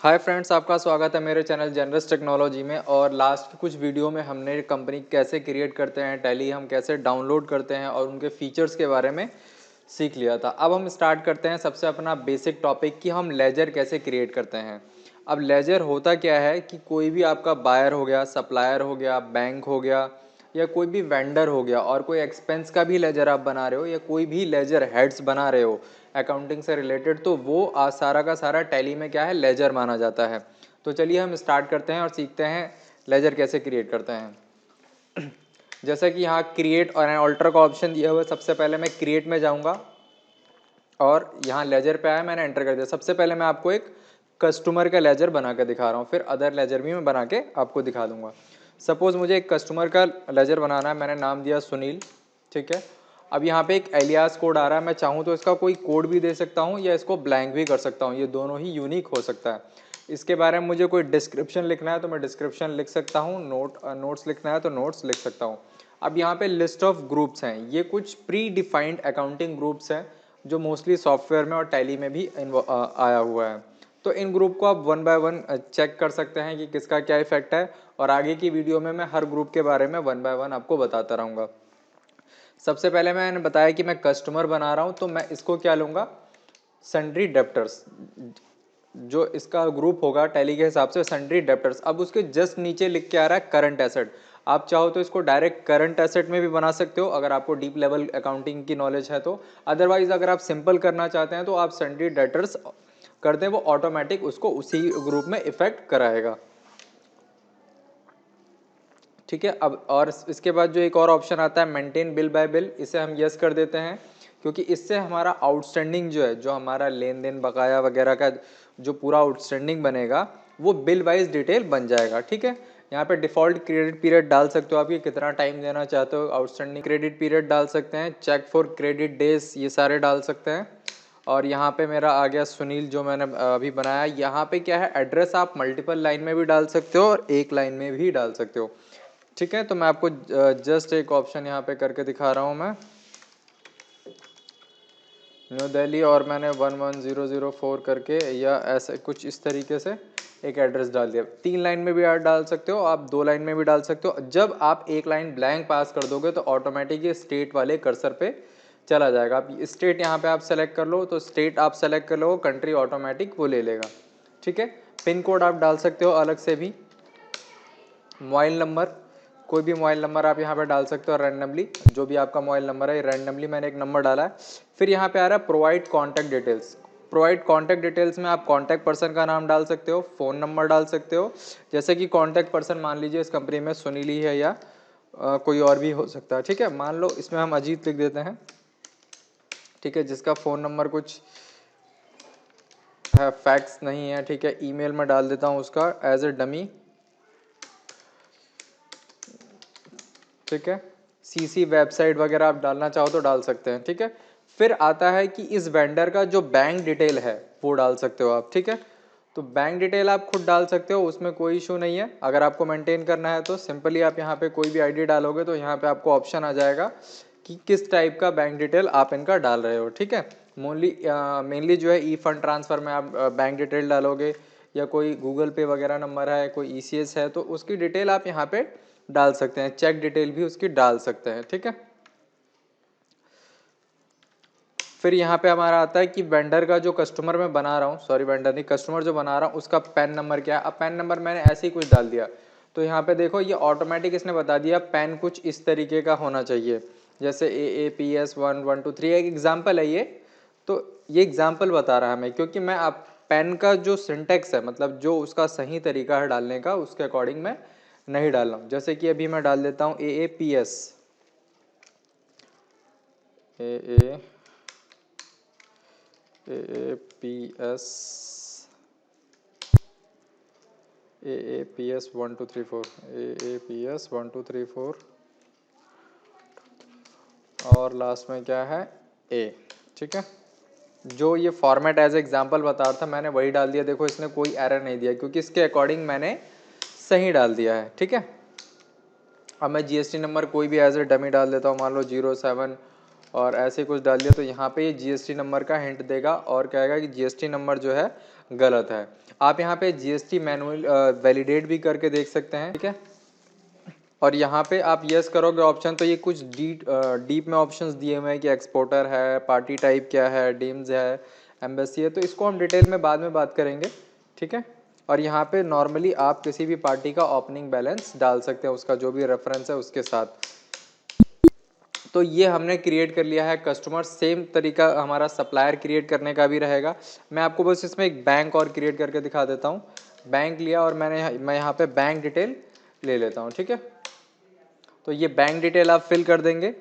Hi friends, आपका स्वागत है मेरे चैनल जनरस टेक्नोलॉजी में। और लास्ट कुछ वीडियो में हमने कंपनी कैसे क्रिएट करते हैं, टैली हम कैसे डाउनलोड करते हैं और उनके फीचर्स के बारे में सीख लिया था। अब हम स्टार्ट करते हैं सबसे अपना बेसिक टॉपिक कि हम लेजर कैसे क्रिएट करते हैं। अब लेजर होता क्या है कि कोई भी आपका बायर हो गया, सप्लायर हो गया, बैंक हो गया या कोई भी वेंडर हो गया और कोई एक्सपेंस का भी लेजर आप बना रहे हो या कोई भी लेजर हेड्स बना रहे हो अकाउंटिंग से रिलेटेड, तो वो सारा का सारा टैली में क्या है, लेजर माना जाता है। तो चलिए हम स्टार्ट करते हैं और सीखते हैं लेजर कैसे क्रिएट करते हैं। जैसा कि यहाँ क्रिएट और ऑल्टर का ऑप्शन दिया हुआ है, सबसे पहले मैं क्रिएट में जाऊँगा और यहाँ लेजर पे आया, मैंने एंटर कर दिया। सबसे पहले मैं आपको एक कस्टमर का लेजर बना के दिखा रहा हूँ, फिर अदर लेजर भी मैं बना के आपको दिखा दूंगा। सपोज मुझे एक कस्टमर का लेजर बनाना है, मैंने नाम दिया सुनील, ठीक है। अब यहाँ पे एक एलियास कोड आ रहा है, मैं चाहूँ तो इसका कोई कोड भी दे सकता हूँ या इसको ब्लैंक भी कर सकता हूँ, ये दोनों ही यूनिक हो सकता है। इसके बारे में मुझे कोई डिस्क्रिप्शन लिखना है तो मैं डिस्क्रिप्शन लिख सकता हूँ, नोट्स लिखना है तो नोट्स लिख सकता हूँ। अब यहाँ पे लिस्ट ऑफ ग्रुप्स हैं, ये कुछ प्री डिफाइंड अकाउंटिंग ग्रुप्स हैं जो मोस्टली सॉफ्टवेयर में और टैली में भी आया हुआ है। तो इन ग्रुप को आप वन बाय वन चेक कर सकते हैं कि किसका क्या इफेक्ट है, और आगे की वीडियो में मैं हर ग्रुप के बारे में वन बाय वन आपको बताता रहूँगा। सबसे पहले मैंने बताया कि मैं कस्टमर बना रहा हूँ, तो मैं इसको क्या लूँगा, सन्ड्री डेप्टर्स, जो इसका ग्रुप होगा टैली के हिसाब से सन्ड्री डेप्टर्स। अब उसके जस्ट नीचे लिख के आ रहा है करंट एसेट। आप चाहो तो इसको डायरेक्ट करंट एसेट में भी बना सकते हो अगर आपको डीप लेवल अकाउंटिंग की नॉलेज है तो। अदरवाइज अगर आप सिंपल करना चाहते हैं तो आप सन्ड्री डेप्टर्स कर दें, वो ऑटोमेटिक उसको उसी ग्रुप में इफेक्ट कराएगा, ठीक है। अब और इसके बाद जो एक और ऑप्शन आता है मेंटेन बिल बाय बिल, इसे हम यस कर देते हैं क्योंकि इससे हमारा आउटस्टैंडिंग जो है, जो हमारा लेन देन बकाया वगैरह का जो पूरा आउटस्टैंडिंग बनेगा वो बिल वाइज डिटेल बन जाएगा, ठीक है। यहाँ पे डिफॉल्ट क्रेडिट पीरियड डाल सकते हो आप, ये कितना टाइम देना चाहते हो आउटस्टैंडिंग, क्रेडिट पीरियड डाल सकते हैं, चेक फॉर क्रेडिट डेज, ये सारे डाल सकते हैं। और यहाँ पे मेरा आ गया सुनील जो मैंने अभी बनाया। यहाँ पे क्या है, एड्रेस आप मल्टीपल लाइन में भी डाल सकते हो और एक लाइन में भी डाल सकते हो, ठीक है। तो मैं आपको जस्ट एक ऑप्शन यहाँ पे करके दिखा रहा हूँ, मैं न्यू दिल्ली और मैंने 11004 करके या ऐसे कुछ इस तरीके से एक एड्रेस डाल दिया। 3 लाइन में भी आप डाल सकते हो, आप 2 लाइन में भी डाल सकते हो। जब आप एक लाइन ब्लैंक पास कर दोगे तो ऑटोमेटिक ये स्टेट वाले कर्सर पे चला जाएगा। आप स्टेट यहाँ पे आप सेलेक्ट कर लो तो स्टेट आप सेलेक्ट कर लो, कंट्री ऑटोमेटिक वो ले लेगा, ठीक है। पिन कोड आप डाल सकते हो अलग से भी, मोबाइल नंबर, कोई भी मोबाइल नंबर आप यहाँ पे डाल सकते हो रैंडमली, जो भी आपका मोबाइल नंबर है रैंडमली मैंने एक नंबर डाला है। फिर यहाँ पे आ रहा है provide contact details. Provide contact details में आप कॉन्टैक्ट पर्सन का नाम डाल सकते हो, फ़ोन नंबर डाल सकते हो। जैसे कि कॉन्टैक्ट पर्सन मान लीजिए इस कंपनी में सुनील ही है या कोई और भी हो सकता है, ठीक है। मान लो इसमें हम अजीत लिख देते हैं, ठीक है, जिसका फ़ोन नंबर कुछ है, फैक्स नहीं है, ठीक है। ईमेल में डाल देता हूँ उसका एज ए डमी, ठीक है। सीसी वेबसाइट वगैरह आप डालना चाहो तो डाल सकते हैं, ठीक है। फिर आता है कि इस वेंडर का जो बैंक डिटेल है वो डाल सकते हो आप, ठीक है। तो बैंक डिटेल आप खुद डाल सकते हो, उसमें कोई इशू नहीं है। अगर आपको मेंटेन करना है तो सिंपली आप यहाँ पे कोई भी आईडी डालोगे तो यहाँ पे आपको ऑप्शन आ जाएगा कि किस टाइप का बैंक डिटेल आप इनका डाल रहे हो, ठीक है। मेनली जो है ई फंड ट्रांसफ़र में आप बैंक डिटेल डालोगे, या कोई गूगल पे वगैरह नंबर है, कोई ईसीएस है तो उसकी डिटेल आप यहाँ पे डाल सकते हैं, चेक डिटेल भी उसकी डाल सकते हैं, ठीक है। फिर यहाँ पे हमारा आता है कि वेंडर का जो कस्टमर मैं बना रहा हूँ, सॉरी वेंडर नहीं, कस्टमर जो बना रहा हूँ उसका पैन नंबर क्या है। अब पैन नंबर मैंने ऐसे ही कुछ डाल दिया तो यहाँ पे देखो ये ऑटोमेटिक इसने बता दिया पैन कुछ इस तरीके का होना चाहिए, जैसे AAPS 1123 एक एग्जाम्पल है ये। तो ये एग्जाम्पल बता रहा है हमें, क्योंकि मैं आप पैन का जो सिंटेक्स है, मतलब जो उसका सही तरीका है डालने का, उसके अकॉर्डिंग मैं नहीं डाल रहा हूँ। जैसे कि अभी मैं डाल देता हूँ AAPS AAPS 1234 AAPS 1234 और लास्ट में क्या है A, ठीक है। जो ये फॉर्मेट एज एग्जाम्पल बता रहा था मैंने वही डाल दिया। देखो इसने कोई एरर नहीं दिया क्योंकि इसके अकॉर्डिंग मैंने सही डाल दिया है, ठीक है। अब मैं जीएसटी नंबर कोई भी एज ए डमी डाल देता हूँ, मान लो 07 और ऐसे कुछ डाल दिया तो यहाँ पे ये जीएसटी नंबर का हिंट देगा और कहेगा कि जीएसटी नंबर जो है गलत है। आप यहाँ पे जीएसटी मैनुअल वैलिडेट भी करके देख सकते हैं, ठीक है। और यहाँ पे आप यस करोगे ऑप्शन, तो ये कुछ डीप में ऑप्शंस दिए हुए हैं कि एक्सपोर्टर है, पार्टी टाइप क्या है, डीम्स है, एम्बेसी है, तो इसको हम डिटेल में बाद में बात करेंगे, ठीक है। और यहाँ पे नॉर्मली आप किसी भी पार्टी का ओपनिंग बैलेंस डाल सकते हैं, उसका जो भी रेफरेंस है उसके साथ। तो ये हमने क्रिएट कर लिया है कस्टमर। सेम तरीका हमारा सप्लायर क्रिएट करने का भी रहेगा। मैं आपको बस इसमें एक बैंक और क्रिएट करके दिखा देता हूँ। बैंक लिया और मैं यहाँ पे बैंक डिटेल ले लेता हूँ, ठीक है। तो ये बैंक डिटेल आप फिल कर देंगे,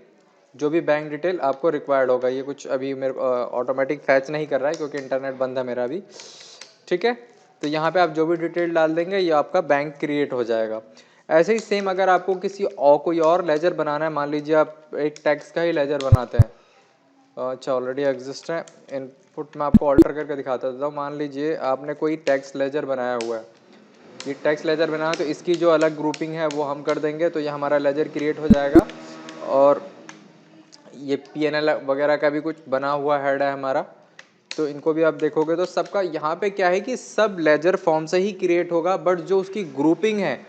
जो भी बैंक डिटेल आपको रिक्वायर्ड होगा। ये कुछ अभी मेरे ऑटोमेटिक फैच नहीं कर रहा है क्योंकि इंटरनेट बंद है मेरा अभी, ठीक है। तो यहाँ पे आप जो भी डिटेल डाल देंगे ये आपका बैंक क्रिएट हो जाएगा। ऐसे ही सेम अगर आपको किसी और कोई और लेजर बनाना है, मान लीजिए आप एक टैक्स का ही लेजर बनाते हैं, अच्छा ऑलरेडी एग्जिस्ट है। इनपुट में आपको ऑल्टर करके दिखाता था। मान लीजिए आपने कोई टैक्स लेजर बनाया हुआ है, ये टैक्स लेजर बनाया तो इसकी जो अलग ग्रुपिंग है वो हम कर देंगे, तो ये हमारा लेजर क्रिएट हो जाएगा। और ये पीएनएल वगैरह का भी कुछ बना हुआ हेड है हमारा, तो इनको भी आप देखोगे तो सबका यहाँ पे क्या है कि सब लेजर फॉर्म से ही क्रिएट होगा, बट जो उसकी ग्रुपिंग है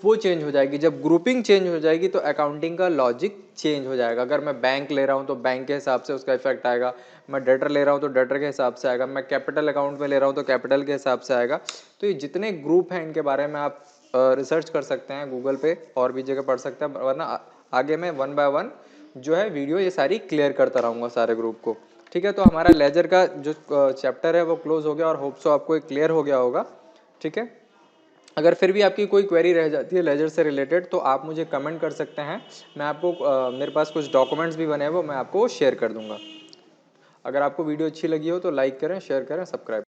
वो चेंज हो जाएगी। जब ग्रुपिंग चेंज हो जाएगी तो अकाउंटिंग का लॉजिक चेंज हो जाएगा। अगर मैं बैंक ले रहा हूँ तो बैंक के हिसाब से उसका इफेक्ट आएगा, मैं डेटर ले रहा हूँ तो डेटर के हिसाब से आएगा, मैं कैपिटल अकाउंट में ले रहा हूँ तो कैपिटल के हिसाब से आएगा। तो ये जितने ग्रुप हैं इनके बारे में आप रिसर्च कर सकते हैं गूगल पे, और भी जगह पढ़ सकते हैं, वरना आगे मैं 1 बाय 1 जो है वीडियो ये सारी क्लियर करता रहूँगा सारे ग्रुप को, ठीक है। तो हमारा लेजर का जो चैप्टर है वो क्लोज हो गया, और होप सो आपको क्लियर हो गया होगा, ठीक है। अगर फिर भी आपकी कोई क्वेरी रह जाती है लेजर से रिलेटेड तो आप मुझे कमेंट कर सकते हैं। मैं आपको मेरे पास कुछ डॉक्यूमेंट्स भी बने हैं वो मैं आपको शेयर कर दूंगा। अगर आपको वीडियो अच्छी लगी हो तो लाइक करें, शेयर करें, सब्सक्राइब